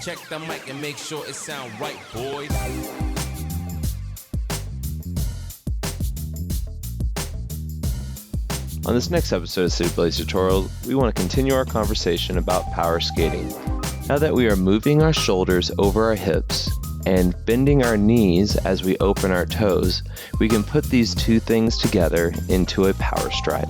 Check the mic and make sure it sound right, boys. On this next episode of CityBlading Tutorial, we want to continue our conversation about power skating. Now that we are moving our shoulders over our hips and bending our knees as we open our toes, we can put these two things together into a power stride.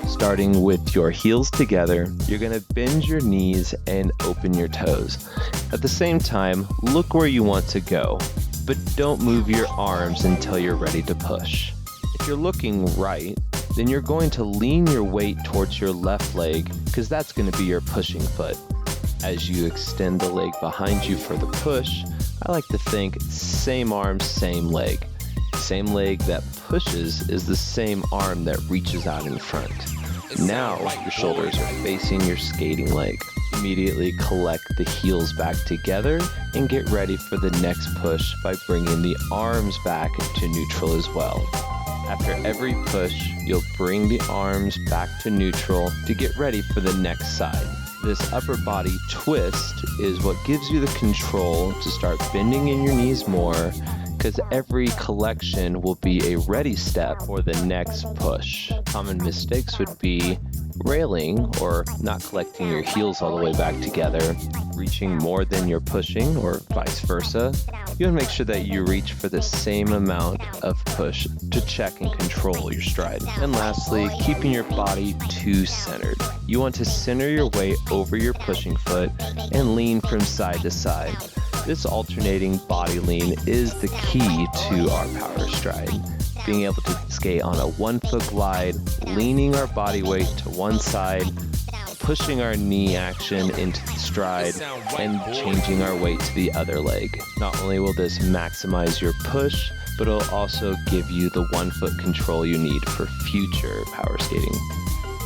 Starting with your heels together, you're going to bend your knees and open your toes. At the same time, look where you want to go, but don't move your arms until you're ready to push. If you're looking right, then you're going to lean your weight towards your left leg because that's going to be your pushing foot. As you extend the leg behind you for the push, I like to think same arm, same leg. Same leg that pushes is the same arm that reaches out in front. Now your shoulders are facing your skating leg. Immediately collect the heels back together and get ready for the next push by bringing the arms back to neutral as well. After every push, you'll bring the arms back to neutral to get ready for the next side. This upper body twist is what gives you the control to start bending in your knees more, because every collection will be a ready step for the next push. Common mistakes would be railing or not collecting your heels all the way back together, reaching more than you're pushing or vice versa. You want to make sure that you reach for the same amount of push to check and control your stride. And lastly, keeping your body too centered. You want to center your weight over your pushing foot and lean from side to side. This alternating body lean is the key to our power stride. Being able to skate on a 1 foot glide, leaning our body weight to one side, pushing our knee action into the stride, and changing our weight to the other leg. Not only will this maximize your push, but it'll also give you the 1 foot control you need for future power skating.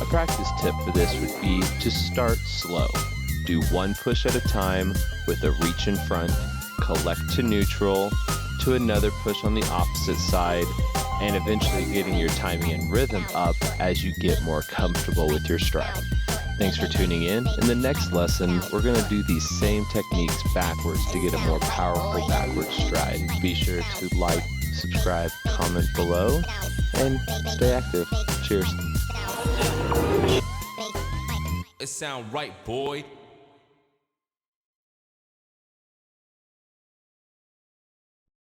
A practice tip for this would be to start slow. Do one push at a time with a reach in front, collect to neutral, to another push on the opposite side, and eventually getting your timing and rhythm up as you get more comfortable with your stride. Thanks for tuning in. In the next lesson, we're going to do these same techniques backwards to get a more powerful backward stride. Be sure to like, subscribe, comment below, and stay active. Cheers. It sound right, boy.